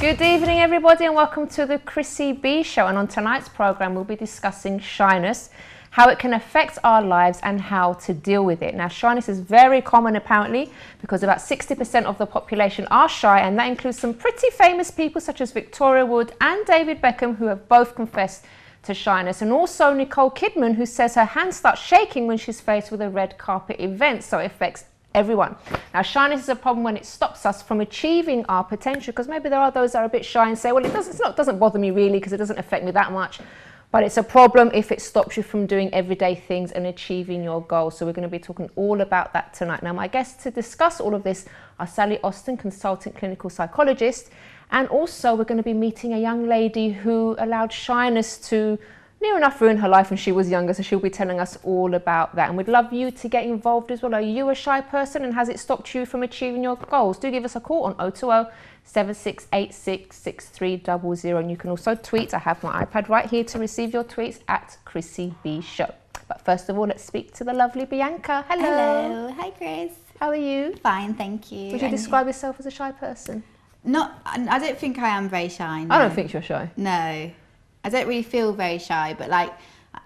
Good evening, everybody, and welcome to the Chrissy B Show. And on tonight's program, we'll be discussing shyness, how it can affect our lives and how to deal with it. Now, shyness is very common, apparently, because about 60% of the population are shy, and that includes some pretty famous people such as Victoria Wood and David Beckham, who have both confessed to shyness, and also Nicole Kidman, who says her hands start shaking when she's faced with a red carpet event, so it affects everyone. Now, shyness is a problem when it stops us from achieving our potential, because maybe there are those that are a bit shy and say, well, it doesn't bother me really because it doesn't affect me that much. But it's a problem if it stops you from doing everyday things and achieving your goals. So we're going to be talking all about that tonight. Now, my guests to discuss all of this are Sally Austin, consultant clinical psychologist, and also we're going to be meeting a young lady who allowed shyness to near enough ruin her life when she was younger, so she'll be telling us all about that. And we'd love you to get involved as well. Are you a shy person, and has it stopped you from achieving your goals? Do give us a call on 020 7686 6300, and you can also tweet. I have my iPad right here to receive your tweets at Chrissy B Show. But first of all, let's speak to the lovely Bianca. Hello. Hello. Hi, Chris. How are you? Fine, thank you. Would you describe yourself as a shy person? I don't think I am very shy. No. I don't think you're shy. No. I don't really feel very shy, but like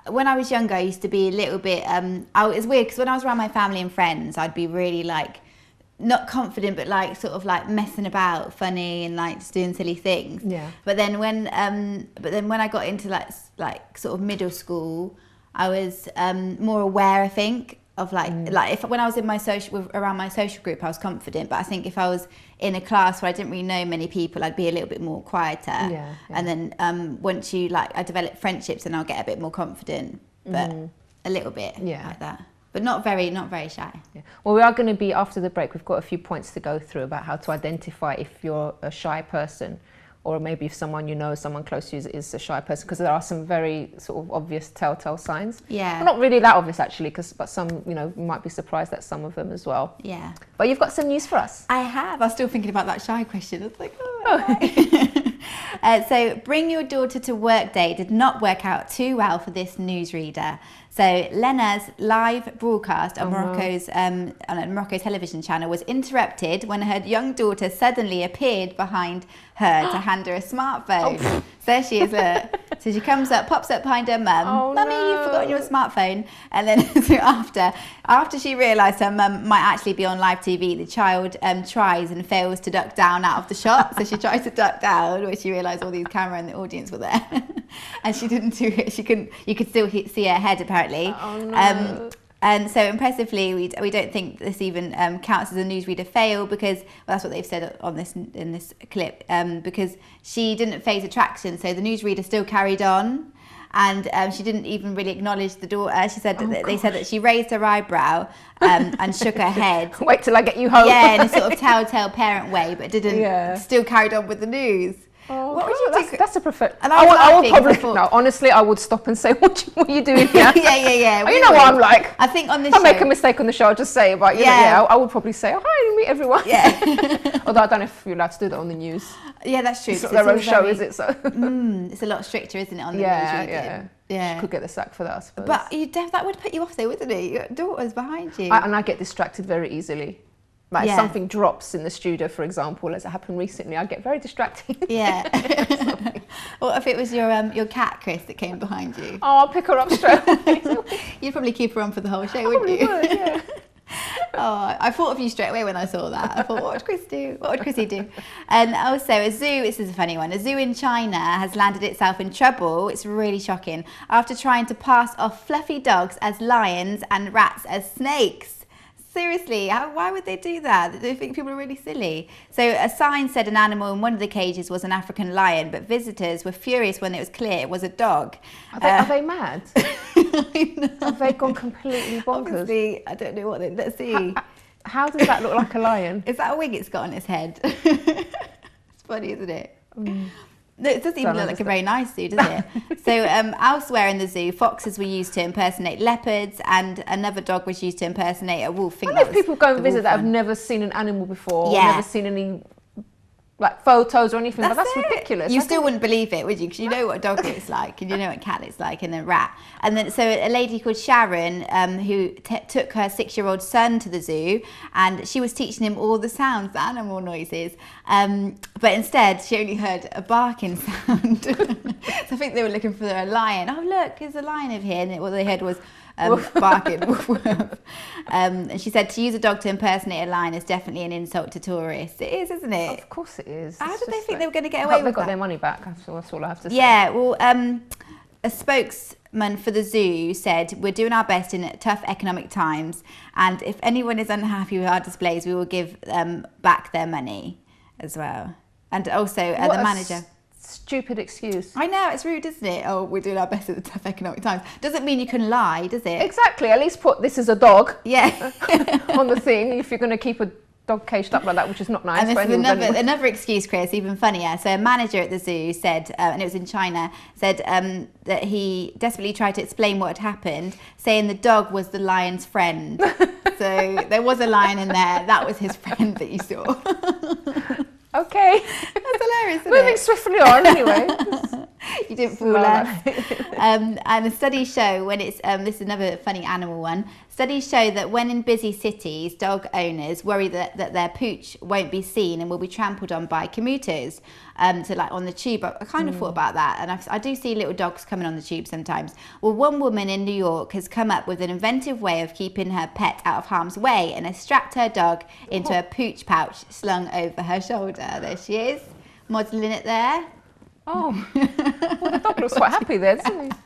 when I was younger, I used to be a little bit, it's weird because when I was around my family and friends, I'd be really like, not confident, but like sort of like messing about, funny and like just doing silly things. Yeah. But then when I got into like sort of middle school, I was more aware, I think, of like when I was in my around my social group, I was confident. But I think if I was in a class where I didn't really know many people, I'd be a little bit more quieter. Yeah. And then once I develop friendships, and I'll get a bit more confident, but a little bit like that. But not very shy. Yeah. Well, we are going to be, after the break, we've got a few points to go through about how to identify if you're a shy person, or maybe if someone you know, someone close to you is a shy person, because there are some very sort of obvious telltale signs. Yeah. Well, not really that obvious actually, but some, you might be surprised at some of them as well. Yeah. But you've got some news for us. I have. I was still thinking about that shy question. I was like, oh. So, bring your daughter to work day did not work out too well for this newsreader. So Lena's live broadcast on Morocco's on a Morocco television channel was interrupted when her young daughter suddenly appeared behind her to hand her a smartphone. So there she is. So she comes up, pops up behind her mum. Mummy, you've forgotten your smartphone. And then so after she realised her mum might actually be on live TV, the child tries and fails to duck down out of the shot. So she tries to duck down, where she realised all these camera and the audience were there, and she didn't do it. She couldn't. You could still see her head apparently. Oh, no. And so impressively, we don't think this even counts as a newsreader fail, because that's what they've said on in this clip, because she didn't phase attraction, so the newsreader still carried on, and she didn't even really acknowledge the daughter. She said they said that she raised her eyebrow and shook her head. Wait till I get you home. Yeah, in a sort of telltale parent way, but didn't still carried on with the news. Oh, what would you do? That's a perfect. And I would probably. No, honestly, I would stop and say, "What are you doing here?" yeah. Oh, you know what I'm like. I think on this if I make a mistake on the show, I'll just say it. But I would probably say, "Oh, hi, meet everyone." Yeah. Although I don't know if you're allowed to do that on the news. Yeah, that's true. It's not their own show, is it? So. It's a lot stricter, isn't it, on the news? Yeah. She could get the sack for that, I suppose. But that would put you off, though, wouldn't it? Your daughter's behind you. And I get distracted very easily. Like if something drops in the studio, for example, as it happened recently, I get very distracted. Yeah. Or if it was your cat, Chris, that came behind you. Oh, I'll pick her up straight away. You'd probably keep her on for the whole show, wouldn't you? Would, yeah. Oh, I thought of you straight away when I saw that. I thought, what would Chris do? What would Chrissy do? And also, a zoo, this is a funny one, a zoo in China has landed itself in trouble. It's really shocking. After trying to pass off fluffy dogs as lions and rats as snakes. Seriously, why would they do that? Do they think people are really silly? So a sign said an animal in one of the cages was an African lion, but visitors were furious when it was clear it was a dog. Are they mad? Have they gone completely bonkers? Obviously, I don't know what let's see. How does that look like a lion? Is that a wig it's got on its head? It's funny, isn't it? No, it doesn't even look like a very nice zoo, does it? So elsewhere in the zoo, foxes were used to impersonate leopards, and another dog was used to impersonate a wolf. I know if people go and visit that have never seen an animal before, or never seen any like photos or anything, but that's ridiculous. You still wouldn't believe it, would you? Because you know what a dog looks like, and you know what a cat looks like, and a rat. And then, so a lady called Sharon, who took her 6-year-old son to the zoo, and she was teaching him all the sounds, the animal noises. But instead, she only heard a barking sound. So I think they were looking for a lion. Oh, look, there's a lion over here. And what they heard was barking. And she said to use a dog to impersonate a lion is definitely an insult to tourists. It is, isn't it? Of course it is. How did they think they were going to get away with that? They got their money back. That's all I have to say. Yeah, well, a spokesman for the zoo said, we're doing our best in tough economic times, and if anyone is unhappy with our displays, we will give back their money as well. And also the manager. Stupid excuse. I know, it's rude, isn't it? Oh, we're doing our best at the tough economic times. Doesn't mean you can lie, does it? Exactly. At least put this is a dog. Yeah. On the thing, if you're going to keep a dog caged up like that, which is not nice. And this is another excuse, Chris, even funnier. So a manager at the zoo said, and it was in China, said that he desperately tried to explain what had happened, saying the dog was the lion's friend. So there was a lion in there. That was his friend that you saw. Okay. That's hilarious, isn't Moving it? swiftly on, anyway. You didn't fool us. And studies show when it's, this is another funny animal one, studies show that when in busy cities, dog owners worry that their pooch won't be seen and will be trampled on by commuters. So like on the tube, I kind of thought about that, and I do see little dogs coming on the tube sometimes. Well, one woman in New York has come up with an inventive way of keeping her pet out of harm's way and has strapped her dog into a pooch pouch slung over her shoulder. There she is, modelling it there. Oh, well, the dog looks quite happy there, doesn't he?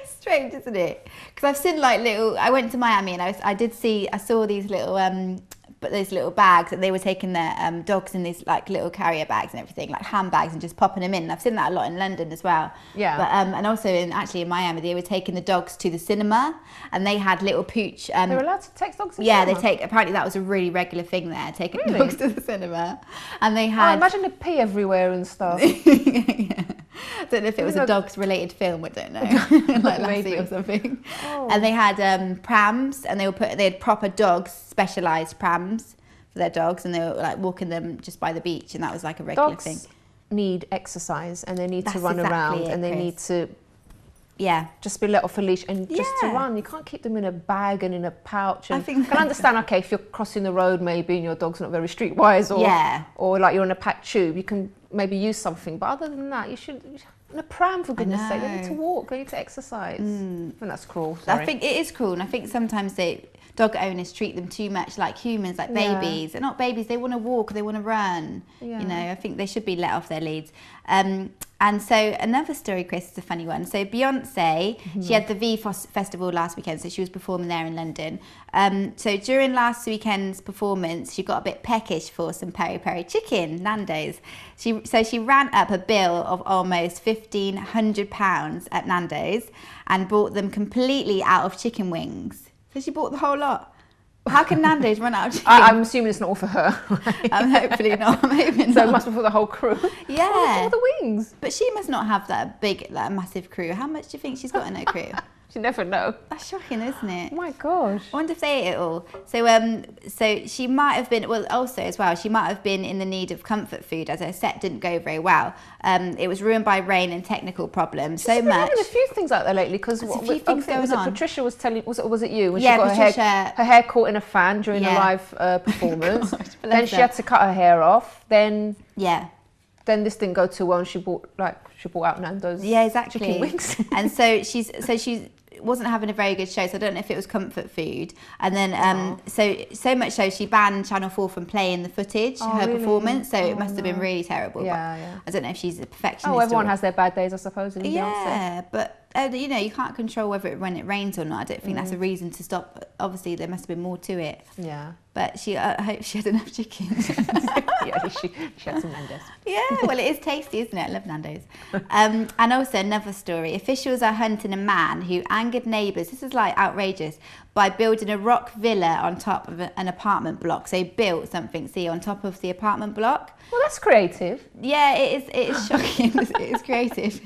Strange, isn't it? Because I've seen like little. I went to Miami and I saw these little those little bags, and they were taking their dogs in these like little carrier bags and everything, like handbags, and just popping them in. And I've seen that a lot in London as well. Yeah. But and also in Miami, they were taking the dogs to the cinema, and they had little pooch. They were allowed to take dogs to the cinema? Yeah, apparently that was a really regular thing there, taking dogs to the cinema. And they had. Oh, imagine the pee everywhere and stuff. Yeah. I don't know if it was a dogs-related film. I don't know, like Lassie or something. Oh. And they had prams, and they had proper dogs, specialised prams for their dogs, and they were like walking them just by the beach, and that was like a regular thing. Dogs need exercise, and they need to run around, and they need to just be let off a leash and just to run. You can't keep them in a bag and in a pouch. And I can understand, okay, if you're crossing the road maybe and your dog's not very streetwise, or like you're on a packed tube, you can maybe use something, but other than that, you should in a pram, for goodness sake. They need to walk, they need to exercise. I think that's cruel. Sorry. I think it is cruel, and I think sometimes dog owners treat them too much like humans, like babies. They're not babies, they want to walk, they want to run. You know, I think they should be let off their leads. And so another story, Chris, is a funny one. So Beyonce, she had the V Festival last weekend, so she was performing there in London. So during last weekend's performance, she got a bit peckish for some peri-peri chicken, Nando's. So she ran up a bill of almost £1,500 at Nando's and bought them completely out of chicken wings. So she bought the whole lot. How can Nando's run out of chicken? I'm assuming it's not all for her. Hopefully not. Maybe so not. it must be for the whole crew. Yeah. For the wings. But she must not have that big, like, massive crew. How much do you think she's got in her crew? You never know. That's shocking, isn't it? Oh my gosh. I wonder if they ate it all. So she might have been, well, also as well, she might have been in the need of comfort food as her set didn't go very well. It was ruined by rain and technical problems. So much. There's been a few things like that lately, because a few things going on. Patricia was telling, was it you? When yeah, she got Patricia, her hair caught in a fan during a live performance. Gosh, then she had to cut her hair off. Then this didn't go too well, and she bought out Nando's. Yeah, exactly. Chicken wings. And so she's wasn't having a very good show, so I don't know if it was comfort food. And then so much so she banned Channel 4 from playing the footage, her performance. So it must have been really terrible. I don't know if she's a perfectionist. Oh, everyone has their bad days, I suppose. In yeah, but you know, you can't control when it rains or not. I don't think that's a reason to stop. Obviously, there must have been more to it. Yeah. But I hope she had enough chicken. Yeah, she had some Nando's. Yeah, well, it is tasty, isn't it? I love Nando's. And also another story. Officials are hunting a man who angered neighbours. This is like outrageous. By building a rock villa on top of an apartment block. So he built something, on top of the apartment block. Well, that's creative. Yeah, it is shocking. It is creative.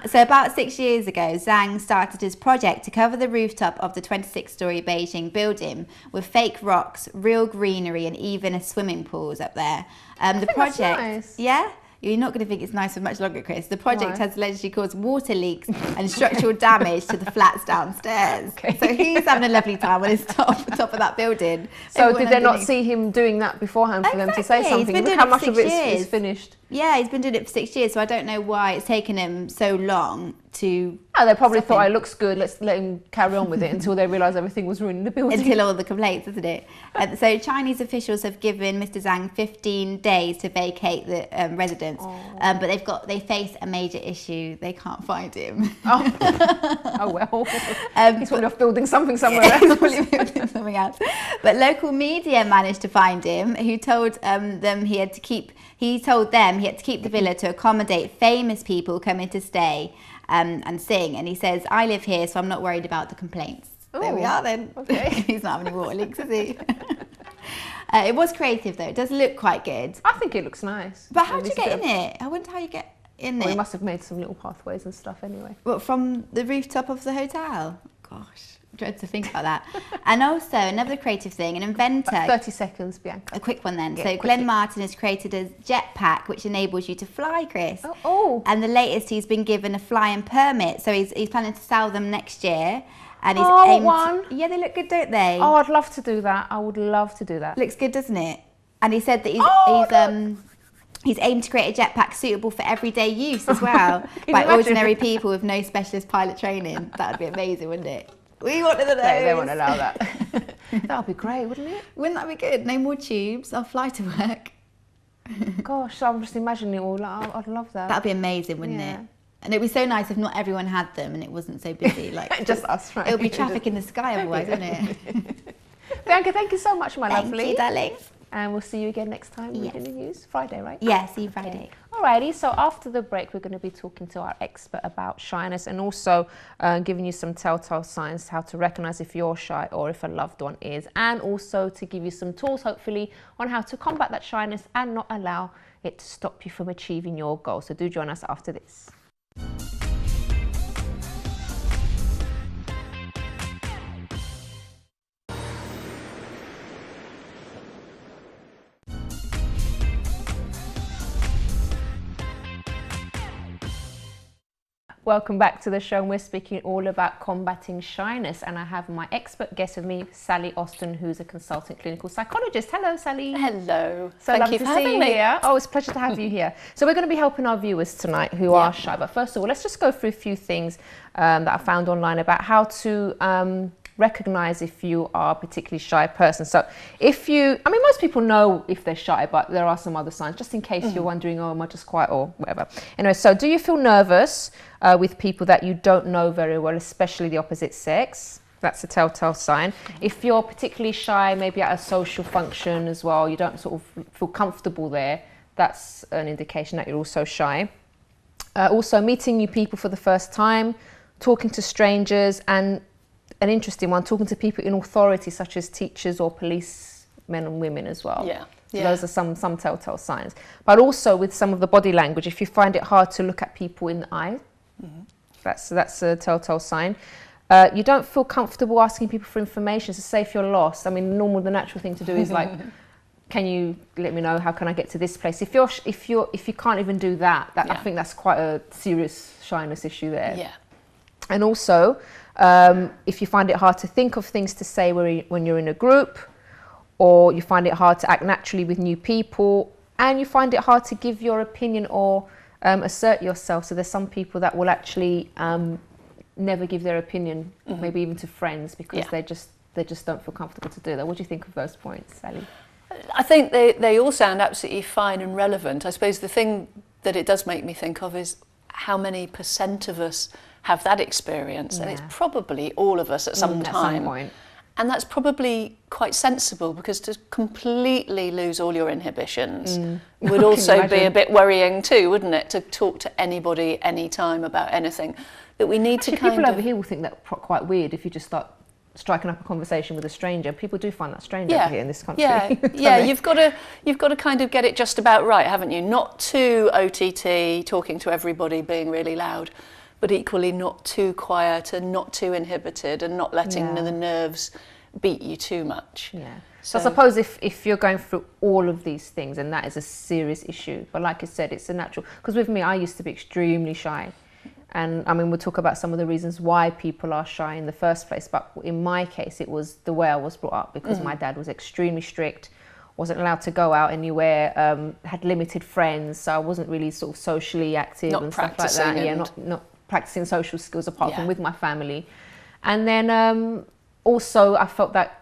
So about 6 years ago, Zhang started his project to cover the rooftop of the 26-story Beijing building with fake rocks, real greenery, and even a swimming pool up there. The project, that's nice. Yeah. You're not going to think it's nice for much longer, Chris. The project has allegedly caused water leaks and structural damage to the flats downstairs. Okay. So he's having a lovely time on his top of that building. So did they not see him doing that beforehand for them to say something? Look how much of it is finished. Yeah, he's been doing it for 6 years, so I don't know why it's taken him so long to... Oh, they probably thought, it looks good, let's let him carry on with it until they realised everything was ruining the building. Until all the complaints, isn't it? So Chinese officials have given Mr. Zhang 15 days to vacate the residence, but they face a major issue. They can't find him. Oh well. He's probably off building something somewhere else. He's probably building something else. But local media managed to find him, who told them he had to keep the villa to accommodate famous people coming to stay and sing. And he says, I live here, so I'm not worried about the complaints. Ooh, there we are then. Okay. He's not having any water leaks, is he? It was creative though. It does look quite good. I think it looks nice. But how do you get in it? I wonder how you get in it. He must have made some little pathways and stuff anyway. But from the rooftop of the hotel? Gosh. Dread to think about that. And also another creative thing, an inventor. 30 seconds, Bianca. A quick one then. So Glenn Martin has created a jetpack which enables you to fly, Chris. Oh. And the latest, he's been given a flying permit, so he's planning to sell them next year. And he's aimed. Yeah, they look good, don't they? Oh, I'd love to do that. I would love to do that. Looks good, doesn't it? And he said that he's aimed to create a jetpack suitable for everyday use as well by ordinary people with no specialist pilot training. That would be amazing, wouldn't it? We wanted those. They won't allow that. That would be great, wouldn't it? Wouldn't that be good? No more tubes. I'll fly to work. Gosh, I'm just imagining it all. I'd love that. That'd be amazing, wouldn't it? And it'd be so nice if not everyone had them and it wasn't so busy. Like just us, right? It would be traffic in the sky otherwise, wouldn't it? Bianca, thank you so much, my lovely. Thank you, darling. And we'll see you again next time with the news. Friday, right? Yeah, see you Friday. Okay. Alrighty, so after the break, we're going to be talking to our expert about shyness and also giving you some telltale signs how to recognise if you're shy or if a loved one is, and also to give you some tools, hopefully, on how to combat that shyness and not allow it to stop you from achieving your goals. So do join us after this. Welcome back to the show, and we're speaking all about combating shyness, and I have my expert guest with me, Sally Austin, who's a consultant clinical psychologist. Hello, Sally. Hello. So Thank you for having me here. Oh, it's a pleasure to have you here. So we're going to be helping our viewers tonight who are shy, but first of all, let's just go through a few things that I found online about how to recognize if you are a particularly shy person. So most people know if they're shy, but there are some other signs, just in case you're wondering, oh, am I just quiet or whatever. Anyway, so do you feel nervous with people that you don't know very well, especially the opposite sex? That's a telltale sign. If you're particularly shy, maybe at a social function as well, you don't sort of feel comfortable there, that's an indication that you're also shy. Also, meeting new people for the first time, talking to strangers, and an interesting one, talking to people in authority, such as teachers or policemen and women as well. So those are some telltale signs. But also with some of the body language, if you find it hard to look at people in the eye, that's a telltale sign. You don't feel comfortable asking people for information. So say if you're lost, the natural thing to do is like, can you let me know, how can I get to this place? If you can't even do that, I think that's quite a serious shyness issue there. Yeah. And also, if you find it hard to think of things to say when you're in a group, or you find it hard to act naturally with new people, and you find it hard to give your opinion or assert yourself. So there's some people that will actually never give their opinion, maybe even to friends, because they just don't feel comfortable to do that. What do you think of those points, Sally? I think they all sound absolutely fine and relevant. I suppose the thing that it does make me think of is how many % of us have that experience, and it's probably all of us at some time. Some point. And that's probably quite sensible, because to completely lose all your inhibitions would also be a bit worrying too, wouldn't it? To talk to anybody anytime about anything. That we need to kind people of... over here will think that quite weird if you just start striking up a conversation with a stranger. People do find that strange over here in this country. You've got to kind of get it just about right, haven't you? Not too OTT, talking to everybody, being really loud, but equally not too quiet and not too inhibited and not letting the nerves beat you too much. Yeah. So I suppose if you're going through all of these things, and that is a serious issue, but like I said, it's a natural, because with me, I used to be extremely shy. And I mean, we'll talk about some of the reasons why people are shy in the first place. But in my case, it was the way I was brought up, because my dad was extremely strict, wasn't allowed to go out anywhere, had limited friends. So I wasn't really sort of socially active and stuff like that. Yeah, not practicing social skills apart from with my family. And then also I felt that,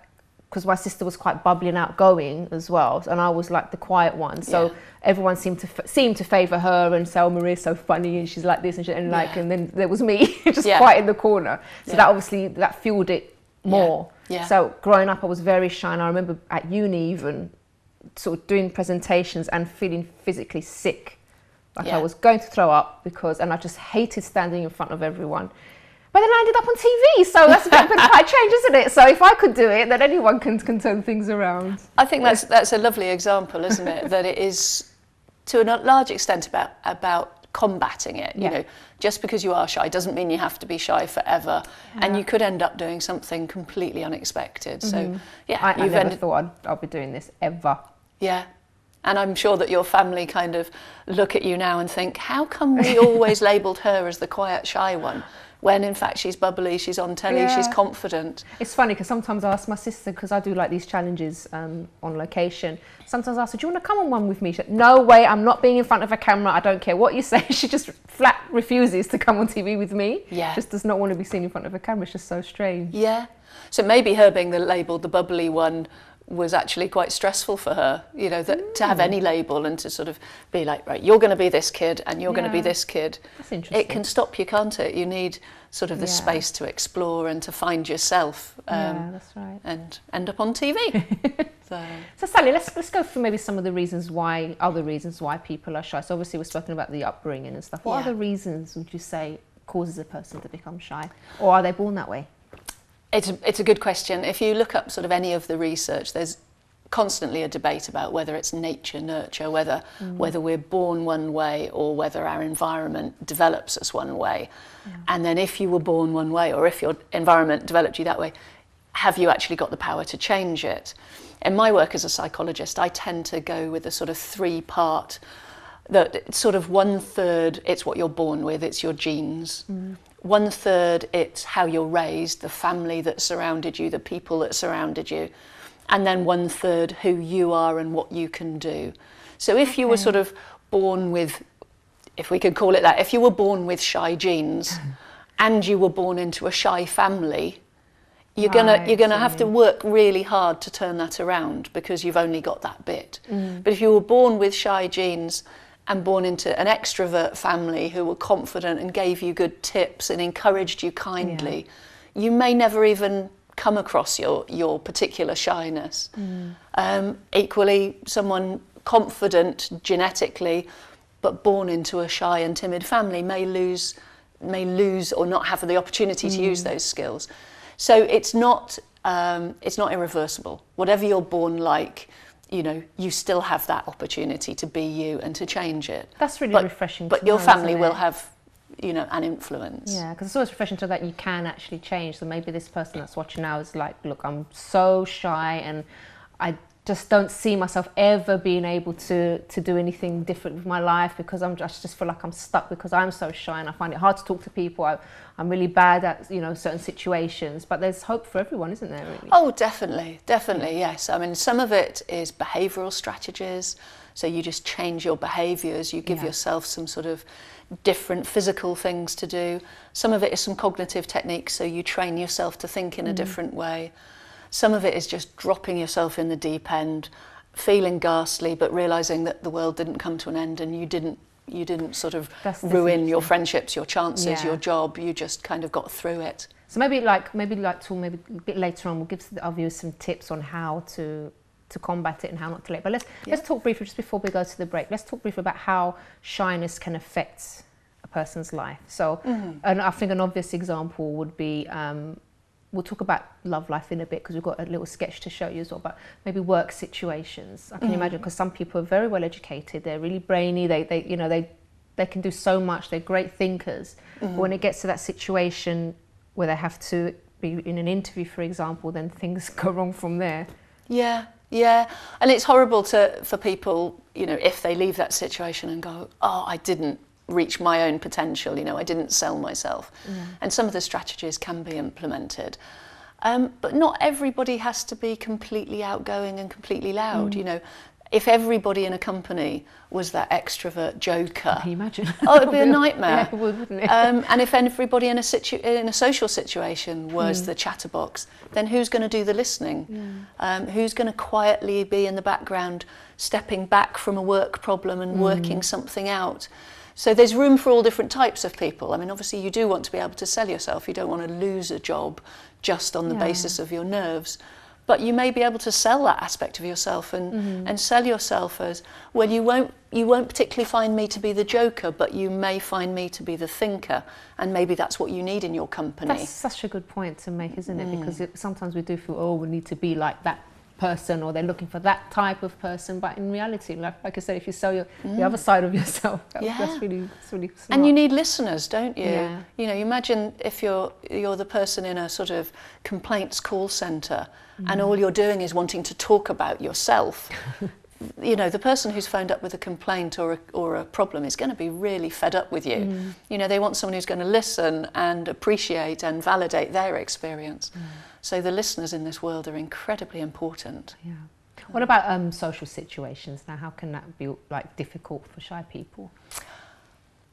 because my sister was quite bubbly and outgoing as well, and I was like the quiet one, so everyone seemed to favour her and say, "Oh, Maria's so funny and she's like this," and then there was me just quiet in the corner. So that obviously fueled it more. So growing up, I was very shy, and I remember at uni even sort of doing presentations and feeling physically sick, like I was going to throw up, and I just hated standing in front of everyone. But then I ended up on TV, so that's been quite a change, isn't it? So if I could do it, then anyone can turn things around. I think that's a lovely example, isn't it? That it is, to a large extent, about combating it. You know, just because you are shy doesn't mean you have to be shy forever, and you could end up doing something completely unexpected. So I never thought I'll be doing this ever. Yeah. And I'm sure that your family kind of look at you now and think, how come we always labelled her as the quiet, shy one? When in fact she's bubbly, she's on telly, she's confident. It's funny because sometimes I ask my sister, because I do like these challenges on location, sometimes I ask her, do you want to come on one with me? She's like, no way, I'm not being in front of a camera, I don't care what you say. She just flat refuses to come on TV with me. Just does not want to be seen in front of a camera. It's just so strange. So maybe her being labelled the bubbly one was actually quite stressful for her, you know, that to have any label and to sort of be like, right, you're going to be this kid and you're going to be this kid. That's interesting. It can stop you, can't it? You need sort of the space to explore and to find yourself. That's right. And end up on TV. So Sally, let's go through maybe some of the other reasons why people are shy. So obviously we're talking about the upbringing and stuff. What other reasons would you say causes a person to become shy? Or are they born that way? It's a good question. If you look up sort of any of the research, there's constantly a debate about whether it's nature, nurture, whether we're born one way or whether our environment develops us one way. And then if you were born one way, or if your environment developed you that way, have you actually got the power to change it? In my work as a psychologist, I tend to go with a sort of three-part, that sort of 1/3 it's what you're born with, it's your genes. 1/3 it's how you're raised, the family that surrounded you, the people that surrounded you, and then 1/3 who you are and what you can do. So if you were sort of born with, if we could call it that, if you were born with shy genes and you were born into a shy family, you're gonna have to work really hard to turn that around, because you've only got that bit. But if you were born with shy genes and born into an extrovert family who were confident and gave you good tips and encouraged you kindly, you may never even come across your particular shyness. Equally, someone confident genetically but born into a shy and timid family may lose or not have the opportunity to use those skills. So it's not irreversible. Whatever you're born like, you know, you still have that opportunity to be you and to change it. That's really refreshing. But your family will have, you know, an influence. Yeah, because it's always refreshing to know that you can actually change. So maybe this person that's watching now is like, look, I'm so shy and I just don't see myself ever being able to do anything different with my life, because I just feel like I'm stuck because I'm so shy and I find it hard to talk to people. I'm really bad at, you know, certain situations, but there's hope for everyone, isn't there, really? Oh, definitely, yes. I mean, some of it is behavioural strategies. So you just change your behaviours, you give yourself some sort of different physical things to do. Some of it is some cognitive techniques, so you train yourself to think in a different way. Some of it is just dropping yourself in the deep end, feeling ghastly, but realising that the world didn't come to an end and you didn't sort of ruin your friendships, your chances, your job. You just kind of got through it. So maybe a bit later on, we'll give our viewers some tips on how to combat it and how not to let. But let's talk briefly, just before we go to the break, let's talk briefly about how shyness can affect a person's life. So, and I think an obvious example would be, we'll talk about love life in a bit because we've got a little sketch to show you as well, but maybe work situations. I can imagine, because some people are very well educated, they're really brainy, they they can do so much, they're great thinkers, but when it gets to that situation where they have to be in an interview, for example, then things go wrong from there. Yeah, and it's horrible for people, you know, if they leave that situation and go, oh, I didn't reach my own potential, you know, I didn't sell myself. And some of the strategies can be implemented. But not everybody has to be completely outgoing and completely loud, you know. If everybody in a company was that extrovert joker, Can you imagine? oh, it'd be a nightmare. Yeah, it would, wouldn't it? And if everybody in a social situation was the chatterbox, then who's going to do the listening? Who's going to quietly be in the background, stepping back from a work problem and working something out? So there's room for all different types of people. I mean, obviously you do want to be able to sell yourself. You don't want to lose a job just on the basis of your nerves. But you may be able to sell that aspect of yourself and sell yourself as, well, you won't particularly find me to be the joker, but you may find me to be the thinker, and maybe that's what you need in your company. That's such a good point to make, isn't it? Because sometimes we do feel, oh, we need to be like that person, or they're looking for that type of person, but in reality, like I said, if you sell the other side of yourself, that's really smart. And you need listeners, don't you? Yeah. You know, imagine if you're the person in a sort of complaints call centre and all you're doing is wanting to talk about yourself. You know, the person who's phoned up with a complaint or a problem is going to be really fed up with you. You know, they want someone who's going to listen and appreciate and validate their experience. So the listeners in this world are incredibly important. Yeah. What about social situations now? How can that be like difficult for shy people?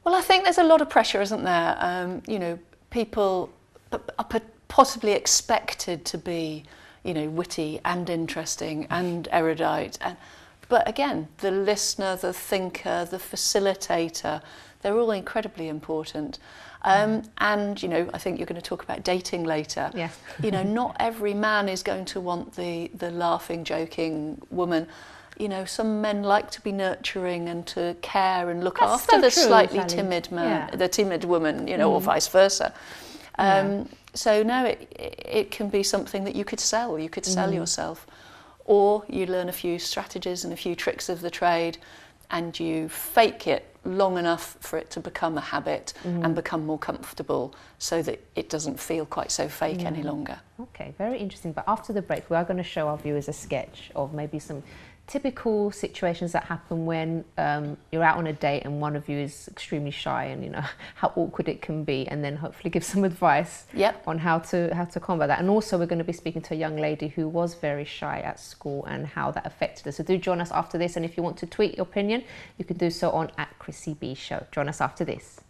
Well, I think there's a lot of pressure, isn't there? You know, people are possibly expected to be, you know, witty and interesting and erudite. But again, the listener, the thinker, the facilitator, they're all incredibly important. And, you know, I think you're going to talk about dating later. Yeah. You know, not every man is going to want the laughing, joking woman. You know, some men like to be nurturing and to care and look after the slightly timid man, the timid woman, you know, or vice versa. So no, it can be something that you could sell. You could sell yourself, or you learn a few strategies and a few tricks of the trade, and you fake it long enough for it to become a habit and become more comfortable, so that it doesn't feel quite so fake any longer. Okay, very interesting. But after the break, we are going to show our viewers a sketch of maybe some typical situations that happen when you're out on a date and one of you is extremely shy, and you know how awkward it can be, and then hopefully give some advice on how to combat that. And also we're going to be speaking to a young lady who was very shy at school and how that affected her. So do join us after this, and if you want to tweet your opinion, you can do so on @Chrissy B Show. Join us after this.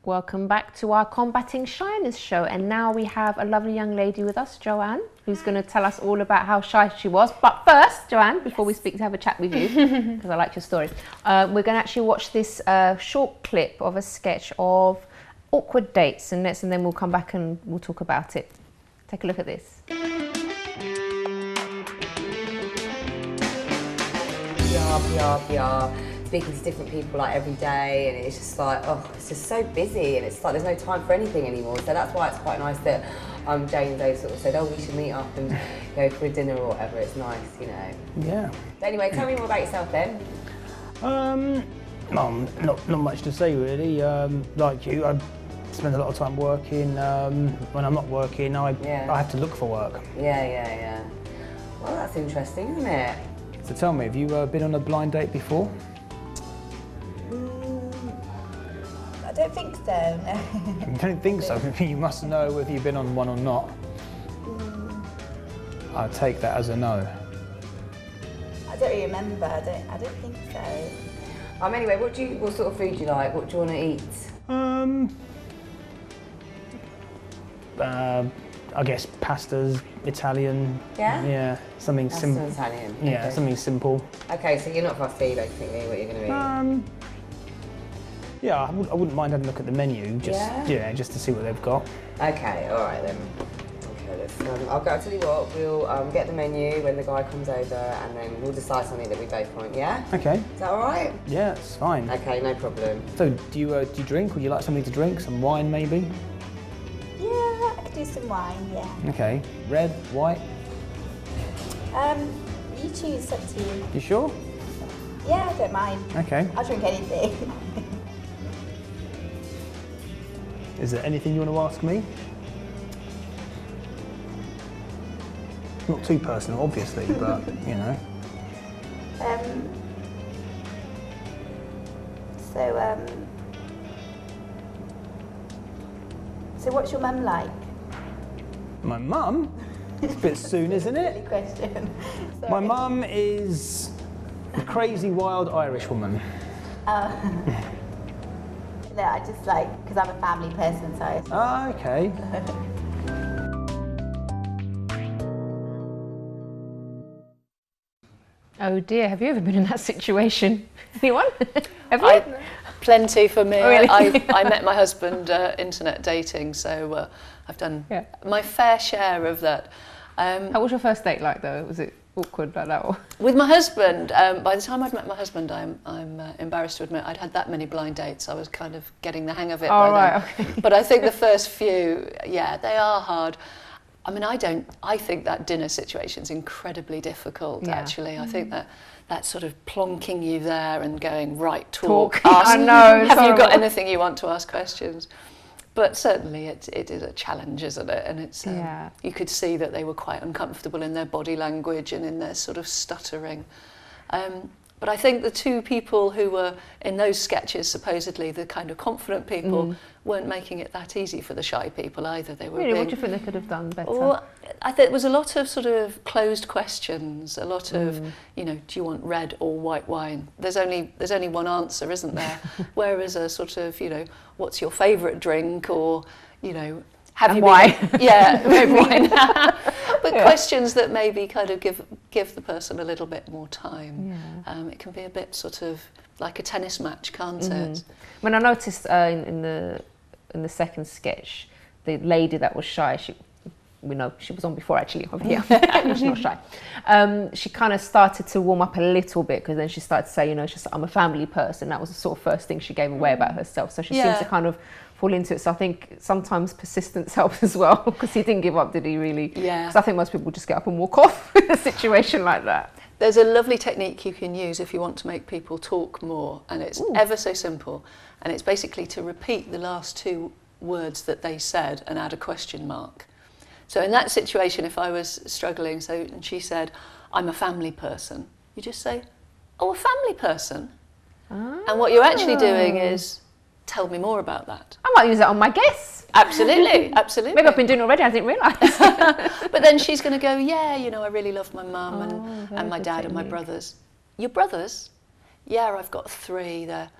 Welcome back to our Combating Shyness show, and now we have a lovely young lady with us, Joanne, who's going to tell us all about how shy she was. But first, Joanne, before we speak to have a chat with you, because I like your story, we're going to actually watch this short clip of a sketch of awkward dates, and then we'll come back and we'll talk about it. Take a look at this. PR. Speaking to different people like every day, and it's just like, oh, it's just so busy, and it's like there's no time for anything anymore. So that's why it's quite nice that Jane sort of said, oh, we should meet up and go for a dinner or whatever. It's nice, you know. Yeah. But anyway, tell me more about yourself then. Not much to say really. Like you, I spend a lot of time working. When I'm not working, I have to look for work. Yeah. Well, that's interesting, isn't it? So tell me, have you been on a blind date before? I don't think so, no. You don't think so? You must know whether you've been on one or not. I'll take that as a no. I don't really remember. I don't think so. Anyway, what sort of food do you like? What do you want to eat? I guess pastas, Italian. Yeah? Yeah, something simple. Italian. Yeah, okay. something simple. Okay, so you're not fussy, basically, what you're going to eat? Yeah, I wouldn't mind having a look at the menu, just to see what they've got. Okay, all right then. Okay, I'll tell you what, we'll get the menu when the guy comes over, and then we'll decide something that we both want, yeah? Okay. Is that all right? Yeah, it's fine. Okay, no problem. So, do you drink? Would you like something to drink? Some wine, maybe? Yeah, I could do some wine, yeah. Okay. Red, white? You choose, it's up to you. You sure? Yeah, I don't mind. Okay. I'll drink anything. Is there anything you want to ask me? Not too personal, obviously, but, you know. So what's your mum like? My mum? It's a bit soon, isn't it? Silly question. My mum is a crazy, wild Irish woman. No, I just like, because I'm a family person, so I... Ah, okay. Oh dear, have you ever been in that situation? Anyone? Have you? Plenty for me. Oh, really? I met my husband internet dating, so I've done my fair share of that. How was your first date like though? Was it awkward like that? Or? With my husband, by the time I'd met my husband, I'm embarrassed to admit I'd had that many blind dates. I was kind of getting the hang of it by then. Okay. But I think the first few, yeah, they are hard. I mean, I think that dinner situation's incredibly difficult, actually. I think that sort of plonking you there and going, right, talk. Ask, I know. Have you got anything you want to ask questions? But certainly it is a challenge, isn't it? And it's you could see that they were quite uncomfortable in their body language and in their sort of stuttering. But I think the two people who were in those sketches, supposedly the kind of confident people, weren't making it that easy for the shy people either. They were really, what do you think they could have done better? Well, I think there was a lot of sort of closed questions, a lot of, you know, do you want red or white wine? There's only one answer, isn't there? Whereas a sort of, you know, what's your favourite drink, or, you know, have you why? Red wine. But questions that maybe kind of give the person a little bit more time. It can be a bit sort of like a tennis match, can't it? When I noticed in the second sketch, the lady that was shy, we know she was on before actually over here. She's not shy. She kind of started to warm up a little bit, because then she started to say, you know, she's like, I'm a family person. That was the sort of first thing she gave away about herself. So she seems to kind of fall into it. So I think sometimes persistence helps as well, because he didn't give up, did he really? Yeah. Because I think most people just get up and walk off in a situation like that. There's a lovely technique you can use if you want to make people talk more, and it's ever so simple. And it's basically to repeat the last two words that they said and add a question mark. So in that situation, if I was struggling, and she said, I'm a family person, you just say, oh, a family person? And what you're actually doing is, tell me more about that. I might use that on my guests. Absolutely, absolutely. Maybe I've been doing it already, I didn't realise. But then she's going to go, yeah, you know, I really love my mum and my dad and my brothers. Your brothers? Yeah, I've got 3 there.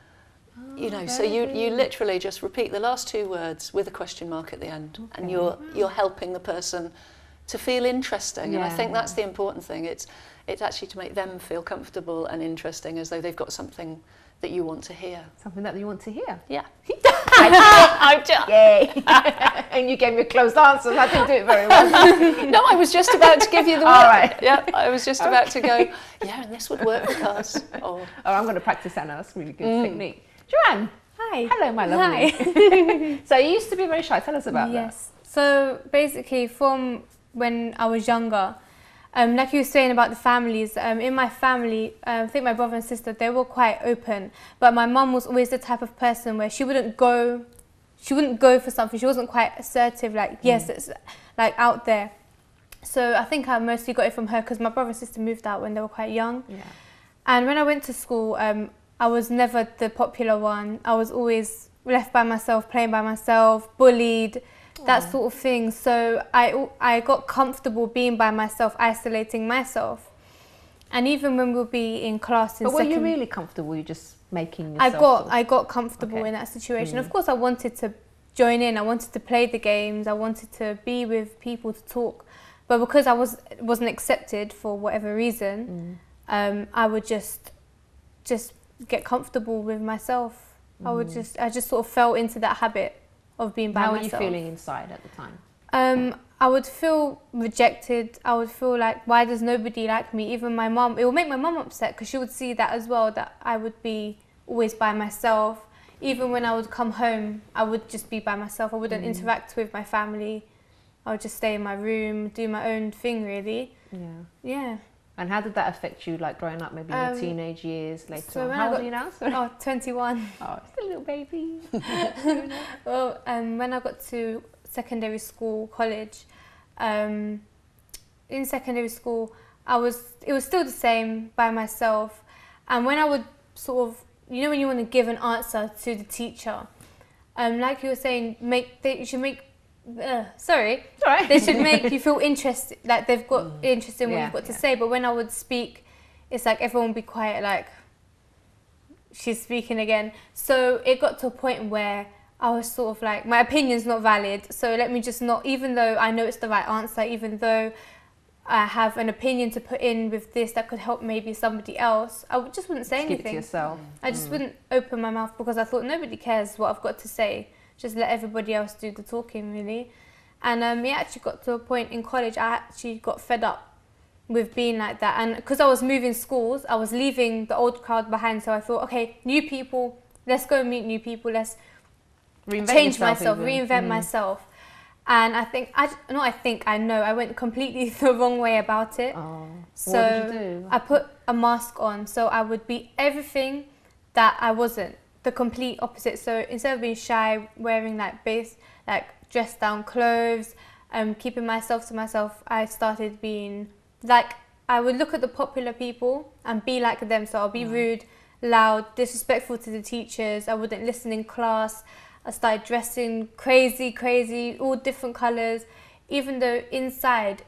You know, so you literally just repeat the last 2 words with a question mark at the end, and you're helping the person to feel interesting. And I think that's the important thing. It's actually to make them feel comfortable and interesting, as though they've got something that you want to hear. Something that you want to hear. Yeah. Yay. And you gave me closed answers. I didn't do it very well. No, I was just about to give you the word. All right. Yeah, I was just about to go, yeah, and this would work for us. Oh, I'm going to practice that now. That's a really good technique. Joanne. Hi. Hello, my lovely. Hi. So you used to be very shy. Tell us about that. Yes. So basically, from when I was younger, like you were saying about the families, in my family, I think my brother and sister, they were quite open. But my mum was always the type of person where she wouldn't go for something. She wasn't quite assertive, like, yes, it's like out there. So I think I mostly got it from her, because my brother and sister moved out when they were quite young. Yeah. And when I went to school, I was never the popular one. I was always left by myself, playing by myself, bullied, that sort of thing. So I got comfortable being by myself, isolating myself. And even when we'll be in class in But were you really comfortable? You just making yourself... I got comfortable in that situation. Of course, I wanted to join in. I wanted to play the games. I wanted to be with people to talk. But because I wasn't accepted for whatever reason, I would just get comfortable with myself. I just sort of fell into that habit of being by myself. How were you feeling inside at the time? I would feel rejected. I would feel like, why does nobody like me? Even my mum. It would make my mum upset, because she would see that as well, that I would be always by myself. Even when I would come home, I would just be by myself. I wouldn't interact with my family. I would just stay in my room, do my own thing really. Yeah. And how did that affect you, like growing up, maybe in your teenage years later so on? How old are you now? Sorry. Oh, 21. Oh, still a little baby. Well, when I got to secondary school, college, in secondary school, it was still the same by myself. And when I would sort of, you know, when you want to give an answer to the teacher, like you were saying, they should make you feel interested, like they've got interest in what you've got to say. But when I would speak, it's like everyone would be quiet, like she's speaking again. So it got to a point where I was sort of like, my opinion's not valid, so let me just not, even though I know it's the right answer, even though I have an opinion to put in with this that could help maybe somebody else, I just wouldn't say anything. Keep it to yourself. I just wouldn't open my mouth because I thought nobody cares what I've got to say. Just let everybody else do the talking, really. And it actually got to a point in college, I actually got fed up with being like that. And because I was moving schools, I was leaving the old crowd behind. So I thought, okay, new people, let's go and meet new people. Let's change myself, reinvent myself. And I know I went completely the wrong way about it. Oh, so what did you do? I put a mask on, so I would be everything that I wasn't, the complete opposite. So instead of being shy, wearing like dressed down clothes, keeping myself to myself, I started being like, I would look at the popular people and be like them. So I'll be rude, loud, disrespectful to the teachers. I wouldn't listen in class. I started dressing crazy, all different colours, even though inside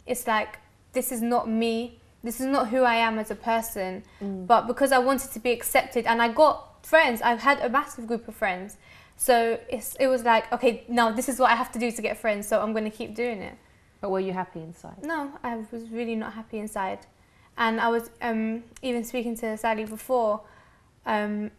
it's like, this is not me, this is not who I am as a person. But because I wanted to be accepted, and I got friends, I've had a massive group of friends, so it was like, okay, now this is what I have to do to get friends, so I'm going to keep doing it. But were you happy inside? No, I was really not happy inside. And I was even speaking to Sally before, in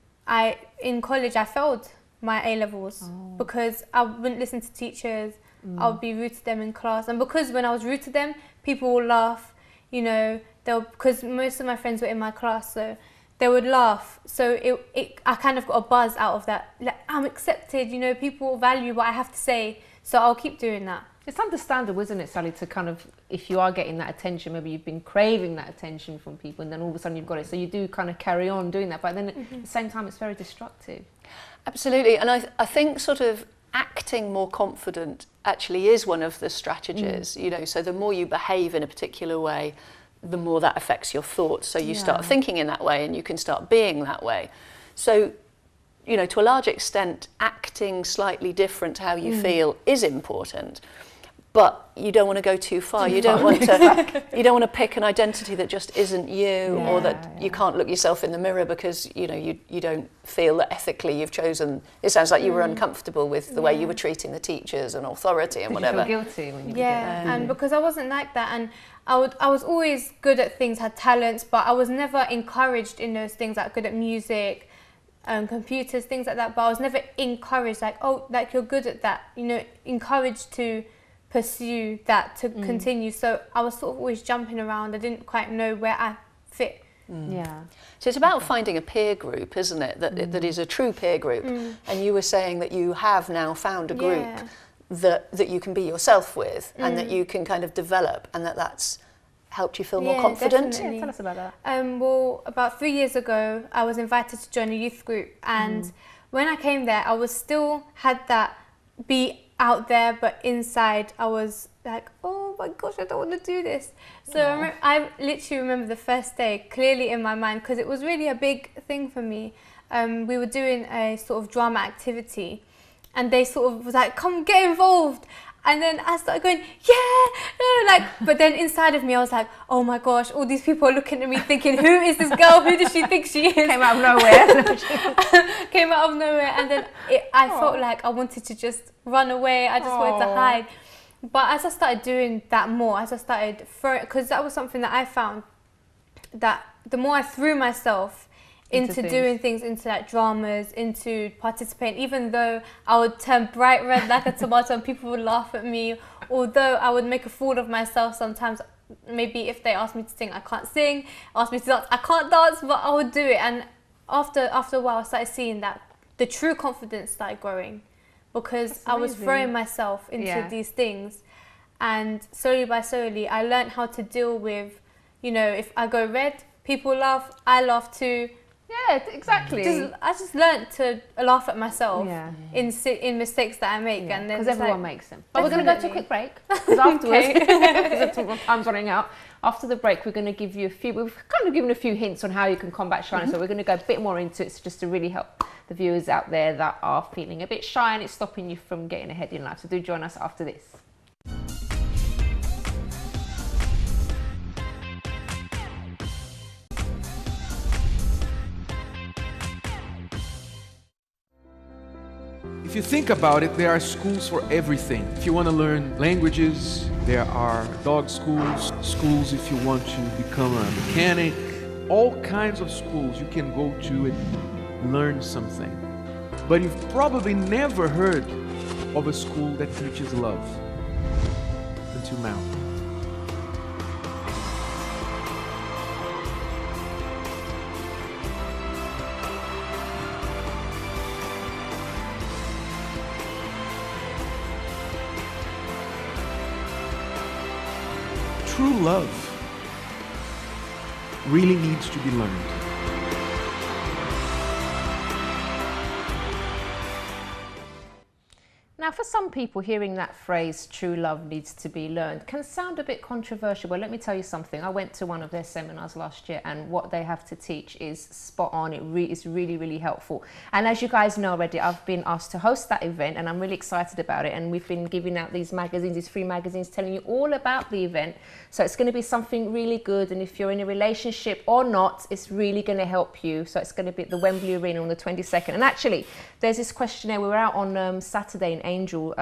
college I failed my A-levels because I wouldn't listen to teachers. I would be rude to them in class, and because when I was rude to them, people would laugh, you know, because most of my friends were in my class, so they would laugh. So I kind of got a buzz out of that, like, I'm accepted, you know, people value what I have to say, so I'll keep doing that. It's understandable, isn't it, Sally, to kind of, if you are getting that attention, maybe you've been craving that attention from people, and then all of a sudden you've got it, so you do kind of carry on doing that, but then at the same time it's very destructive. Absolutely, and I think sort of acting more confident actually is one of the strategies, you know, so the more you behave in a particular way, the more that affects your thoughts, so you start thinking in that way and you can start being that way. So, you know, to a large extent, acting slightly different to how you feel is important. But you don't want to go too far. You don't want to pick an identity that just isn't you, or that you can't look yourself in the mirror because you know you don't feel that ethically you've chosen. It sounds like you were uncomfortable with the way you were treating the teachers and authority and whatever. Did you feel guilty when you did that? And because I wasn't like that, and I was always good at things, had talents, but I was never encouraged in those things, like good at music, computers, things like that. But I was never encouraged, like, oh, like you're good at that, you know, encouraged to pursue that, to continue. So I was sort of always jumping around. I didn't quite know where I fit. Yeah. So it's about finding a peer group, isn't it? That is a true peer group. And you were saying that you have now found a group that you can be yourself with and that you can kind of develop, and that's helped you feel more confident. Definitely. Yeah, tell us about that. Well, about 3 years ago, I was invited to join a youth group, and when I came there, I was still had that be out there, but inside I was like, oh my gosh, I don't want to do this. So I literally remember the first day clearly in my mind, because it was really a big thing for me. We were doing a sort of drama activity, and they sort of was like, come get involved. And then I started going, but then inside of me I was like, oh my gosh, all these people are looking at me thinking, who is this girl? Who does she think she is? Came out of nowhere. Came out of nowhere, and then I felt like I wanted to just run away. I just wanted to hide. But as I started doing that more, as I started throwing, because that was something that I found, that the more I threw myself into doing things, into like dramas, into participating, even though I would turn bright red like a tomato and people would laugh at me, although I would make a fool of myself sometimes. Maybe if they asked me to sing, I can't sing, asked me to dance, I can't dance, but I would do it. And after a while I started seeing that the true confidence started growing, because I was throwing myself into these things. And slowly by slowly, I learned how to deal with, you know, if I go red, people laugh, I laugh too. Yeah, exactly. I just learned to laugh at myself in mistakes that I make. And then because everyone makes them. But Definitely. we're going to go to a quick break. Because afterwards, because time's running out, after the break, we're going to give you we've kind of given a few hints on how you can combat shyness. So we're going to go a bit more into it, just to really help the viewers out there that are feeling a bit shy and it's stopping you from getting ahead in life. So do join us after this. If you think about it, there are schools for everything. If you want to learn languages, there are dog schools, schools if you want to become a mechanic, all kinds of schools you can go to and learn something. But you've probably never heard of a school that teaches love until now. True love really needs to be learned. Now, for some people, hearing that phrase, true love needs to be learned, can sound a bit controversial, but let me tell you something. I went to one of their seminars last year, and what they have to teach is spot on. It is really, really helpful. And as you guys know already, I've been asked to host that event, and I'm really excited about it. And we've been giving out these magazines, these free magazines, telling you all about the event. So it's going to be something really good. And if you're in a relationship or not, it's really going to help you. So it's going to be at the Wembley Arena on the 22nd. And actually, there's this questionnaire. We were out on Saturday in Angel,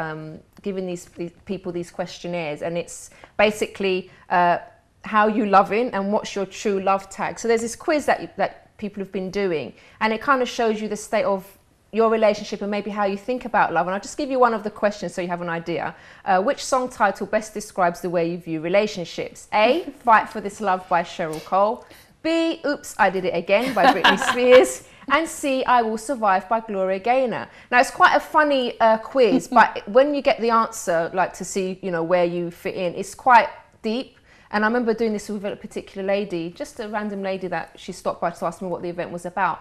giving these people these questionnaires, and it's basically how you loving and what's your true love tag. So there's this quiz that people have been doing, and it kind of shows you the state of your relationship and maybe how you think about love. And I'll just give you one of the questions so you have an idea. Which song title best describes the way you view relationships? A, Fight for This Love by Cheryl Cole. B, Oops, I Did It Again by Britney Spears. And C, I Will Survive by Gloria Gaynor. Now, it's quite a funny quiz, but when you get the answer, like to see, you know, where you fit in, it's quite deep. And I remember doing this with a particular lady, just a random lady that she stopped by to ask me what the event was about.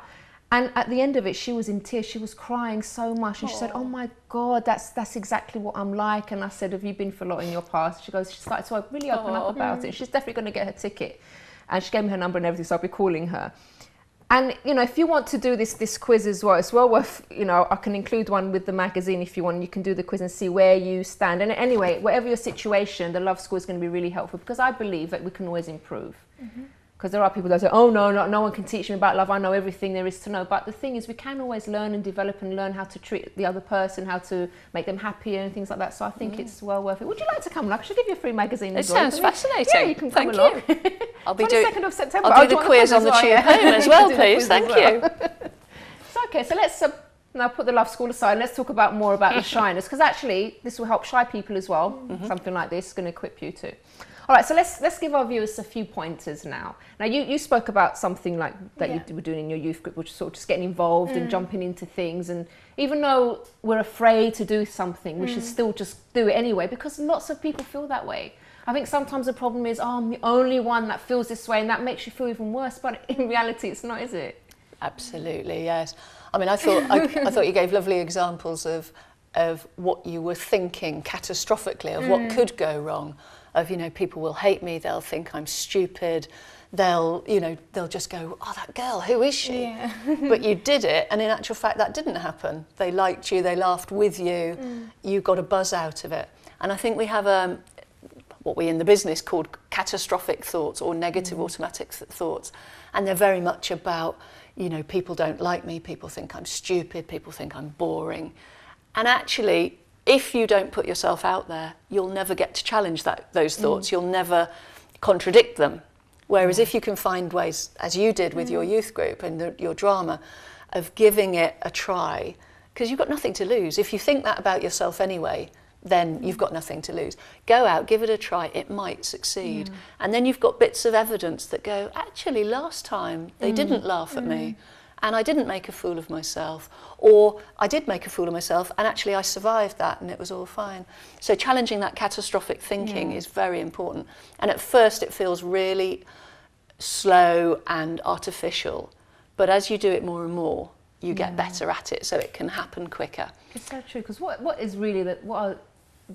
And at the end of it, she was in tears. She was crying so much. And she said, oh my God, that's exactly what I'm like. And I said, have you been for a lot in your past? She started to really open up about it. She's definitely going to get her ticket. And she gave me her number and everything, so I'll be calling her. And, you know, if you want to do this quiz as well, it's well worth, you know, I can include one with the magazine if you want. You can do the quiz and see where you stand. And anyway, whatever your situation, the love score is going to be really helpful, because I believe that we can always improve. Because there are people that say, oh, no one can teach me about love. I know everything there is to know. But the thing is, we can always learn and develop and learn how to treat the other person, how to make them happier and things like that. So I think it's well worth it. Would you like to come along? I should give you a free magazine. It sounds fascinating. Yeah, you can come along. I'll be 22nd of September. I'll do the quiz on the tube home as well, please. Thank you. So, okay, so let's now put the love school aside and let's talk about more about the shyness, because actually this will help shy people as well. Something like this is going to equip you too. All right, so let's give our viewers a few pointers now. Now, you spoke about something like that you were doing in your youth group, which is sort of just getting involved and jumping into things. And even though we're afraid to do something, we should still just do it anyway, because lots of people feel that way. I think sometimes the problem is, oh, I'm the only one that feels this way, and that makes you feel even worse. But in reality, it's not, is it? Absolutely, yes. I mean, I thought you gave lovely examples of what you were thinking catastrophically, of what could go wrong. Of, you know, people will hate me, they'll think I'm stupid, they'll just go, oh, that girl, who is she? Yeah. But you did it, and in actual fact, that didn't happen. They liked you, they laughed with you, you got a buzz out of it. And I think we have what we in the business called catastrophic thoughts or negative automatic thoughts. And they're very much about, you know, people don't like me, people think I'm stupid, people think I'm boring. And actually, if you don't put yourself out there, you'll never get to challenge those thoughts. You'll never contradict them. Whereas if you can find ways, as you did with your youth group and your drama, of giving it a try, because you've got nothing to lose. If you think that about yourself anyway, then you've got nothing to lose. Go out, give it a try, it might succeed. And then you've got bits of evidence that go, actually, last time they didn't laugh at me. and I didn't make a fool of myself, or I did make a fool of myself and actually I survived that and it was all fine. So challenging that catastrophic thinking is very important. And at first it feels really slow and artificial, but as you do it more and more, you get better at it, so it can happen quicker. It's so true, because what is really what are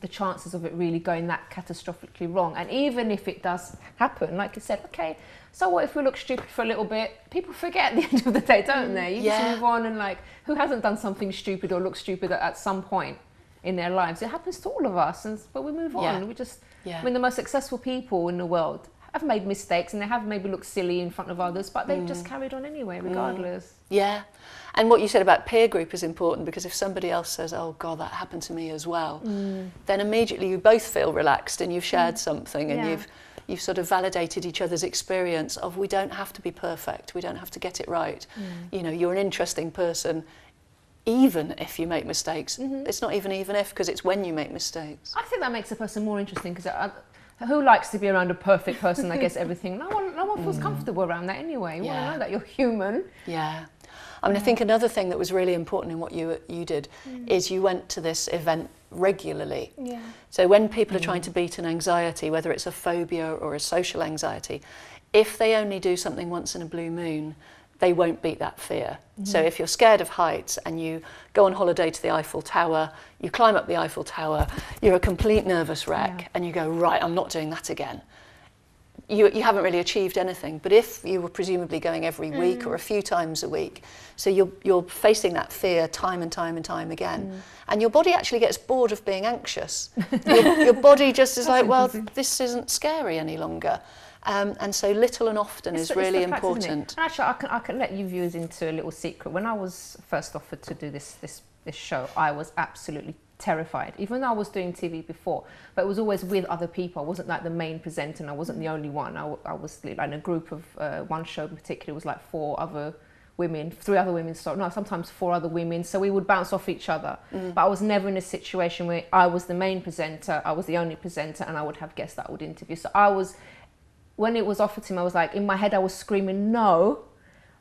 the chances of it really going that catastrophically wrong? And even if it does happen, like you said, okay, so what if we look stupid for a little bit? People forget at the end of the day, don't they? You just move on, and like, who hasn't done something stupid or looked stupid at some point in their lives? It happens to all of us, but we move on. We just, I mean, the most successful people in the world have made mistakes, and they have maybe looked silly in front of others, but they've just carried on anyway, regardless. Yeah. And what you said about peer group is important, because if somebody else says, oh God, that happened to me as well, then immediately you both feel relaxed and you've shared something, and you've sort of validated each other's experience of, we don't have to be perfect, we don't have to get it right. You know, you're an interesting person, even if you make mistakes. It's not even if, because it's when you make mistakes. I think that makes a person more interesting, because who likes to be around a perfect person that gets everything? No one feels comfortable around that anyway. You want to know that you're human. Yeah. I mean, I think another thing that was really important in what you did is you went to this event regularly. Yeah. So when people are trying to beat an anxiety, whether it's a phobia or a social anxiety, if they only do something once in a blue moon, they won't beat that fear. So if you're scared of heights and you go on holiday to the Eiffel Tower, you climb up the Eiffel Tower, you're a complete nervous wreck, and you go, right, I'm not doing that again. You haven't really achieved anything. But if you were presumably going every week or a few times a week, so you're facing that fear time and time and time again, and your body actually gets bored of being anxious. Your body just is like, well, this isn't scary any longer. And so little and often is really important. Actually, I can let you viewers into a little secret. When I was first offered to do this show, I was absolutely terrified, even though I was doing TV before, but it was always with other people. I wasn't like the main presenter, and I wasn't the only one. I was like in a group of one show in particular was like 3 other women, sometimes 4 other women, so we would bounce off each other. But I was never in a situation where I was the main presenter, I was the only presenter, and I would have guests that I would interview. So when it was offered to me, I was like, in my head I was screaming no,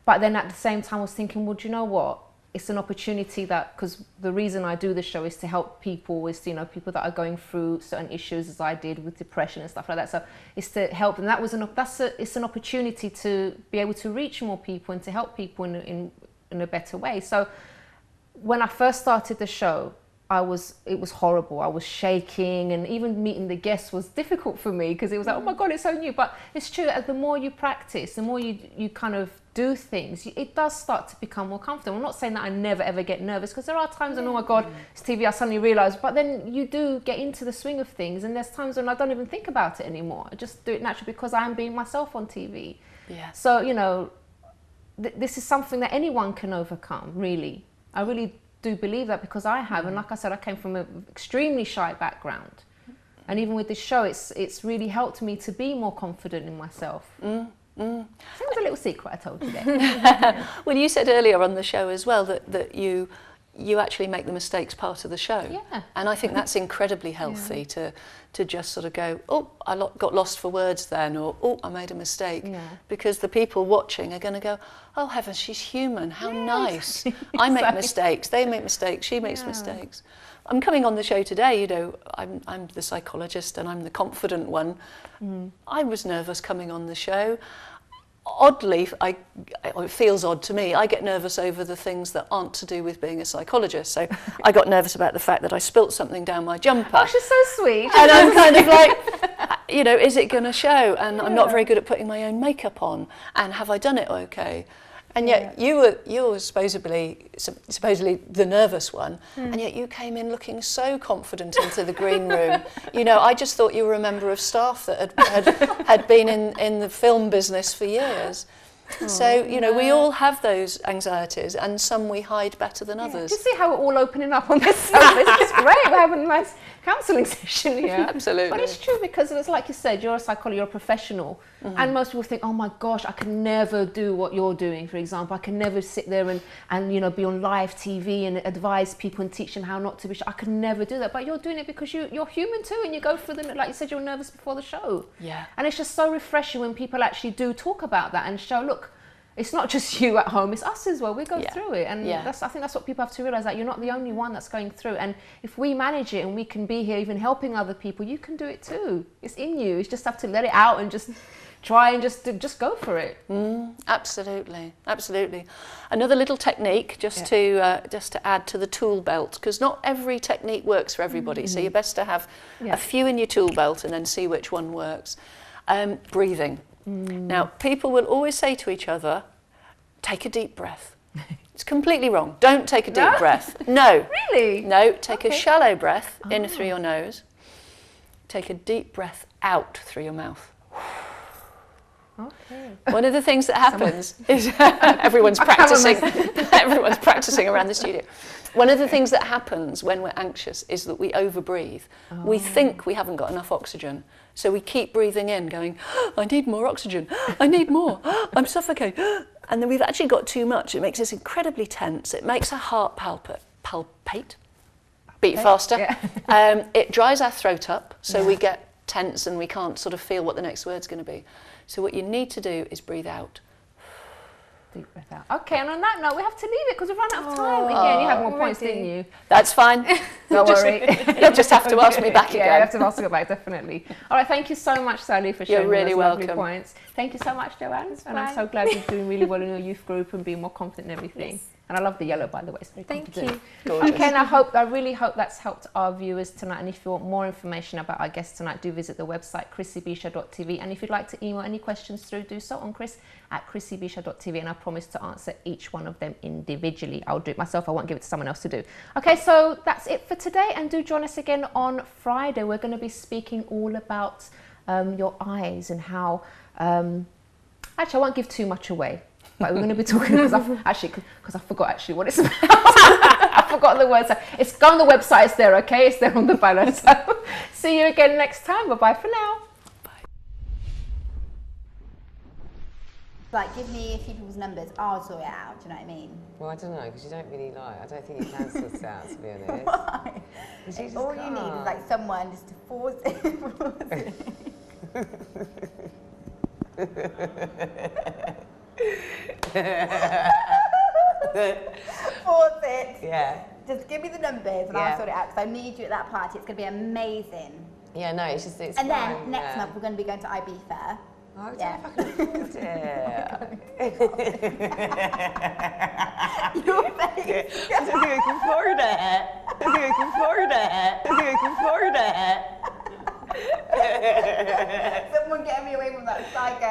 but then at the same time I was thinking, well, do you know what? It's an opportunity because the reason I do the show is to help people, is to, people that are going through certain issues as I did with depression and stuff like that. So it's to help, and it's an opportunity to be able to reach more people and to help people in a better way. So when I first started the show, it was horrible. I was shaking, and even meeting the guests was difficult for me, because it was like, oh my God, it's so new. But it's true, the more you practice, the more you kind of do things, it does start to become more comfortable. I'm not saying that I never ever get nervous, because there are times when, oh my God, it's TV, I suddenly realise, but then you do get into the swing of things, and there's times when I don't even think about it anymore. I just do it naturally because I am being myself on TV. Yeah. So, this is something that anyone can overcome, really. I really do believe that, because I have, and like I said, I came from an extremely shy background, and even with this show, it's really helped me to be more confident in myself. So it was a little secret I told you there. Well, you said earlier on the show as well that you actually make the mistakes part of the show. Yeah. And I think that's incredibly healthy to just sort of go, oh, I got lost for words then, or oh, I made a mistake. Yeah. Because the people watching are going to go, oh heavens, she's human, how nice. I make mistakes, they make mistakes, she makes mistakes. I'm coming on the show today, I'm the psychologist and I'm the confident one. I was nervous coming on the show. Oddly, it feels odd to me, I get nervous over the things that aren't to do with being a psychologist. So I got nervous about the fact that I spilt something down my jumper. Oh, she's so sweet. And I'm kind of like, is it going to show? And I'm not very good at putting my own makeup on. And have I done it okay? And yet you were supposedly the nervous one, and yet you came in looking so confident into the green room. I just thought you were a member of staff that had been in the film business for years. So, we all have those anxieties, and some we hide better than others. Do you see how we're all opening up on this service? It's great. We're having a nice counselling session here. Absolutely. But it's true, because it's like you said, you're a psychologist, you're a professional, and most people think, oh my gosh, I can never do what you're doing, for example. I can never sit there and be on live TV and advise people and teach them how not to be. I could never do that. But you're doing it because you're human too, and you go through them, like you said, you're nervous before the show. Yeah. And it's just so refreshing when people actually do talk about that and show, look, it's not just you at home, it's us as well. We go through it, and I think that's what people have to realise, that you're not the only one that's going through. And if we manage it and we can be here even helping other people, you can do it too. It's in you. You just have to let it out and just try and just go for it. Absolutely, absolutely. Another little technique just to add to the tool belt, because not every technique works for everybody. So you're best to have a few in your tool belt and then see which one works. Breathing. Now, people will always say to each other, take a deep breath. It's completely wrong. Don't take a deep breath. No. Really? No, take a shallow breath in through your nose. Take a deep breath out through your mouth. Okay. One of the things that happens is everyone's practicing. Everyone's practicing around the studio. One of the things that happens when we're anxious is that we overbreathe. We think we haven't got enough oxygen, so we keep breathing in, going, I need more oxygen, I need more, I'm suffocating. And then we've actually got too much. It makes us incredibly tense. It makes our heart palpate, beat faster. It dries our throat up, so we get tense and we can't sort of feel what the next word's going to be. So what you need to do is breathe out. Deep breath out. Okay, and on that note, we have to leave it because we've run out of time. Again, you had more points, didn't you? That's fine. Don't worry. You'll just have to ask me back again. Yeah, you have to ask me back, definitely. All right, thank you so much, Sally, for sharing really those lovely welcome. points. Thank you so much, Joanne. And I'm so glad you're doing really well in your youth group and being more confident and everything. Yes. And I love the yellow, by the way. It's very confident. Thank you. Gorgeous. Okay, and I really hope that's helped our viewers tonight. And if you want more information about our guests tonight, do visit the website chrissybshow.tv. And if you'd like to email any questions through, do so on chris@chrissybshow.tv. And I promise to answer each one of them individually. I'll do it myself. I won't give it to someone else to do. Okay, so that's it for today. And do join us again on Friday. We're going to be speaking all about your eyes and how... actually, I won't give too much away. But we're going to be talking because I forgot actually what it's about. I forgot the words. It's on the website. It's there, okay? It's there on the banner. So see you again next time. Bye-bye for now. Like, give me a few people's numbers. I'll sort it out. Do you know what I mean? Well, I don't know, because you don't really lie. I don't think you can sort it out, to be honest. Why? You All you need is like someone just to force it. Force it. Yeah. Just give me the numbers and I'll sort it out, because I need you at that party. It's going to be amazing. Yeah, no, it's just, it's and fun. Then next month we're going to be going to Ibiza. Oh, I don't know if I can afford it. Your face. I don't think I can afford it. I don't think I can afford it. I don't think I can afford it. Someone get me away from that psycho.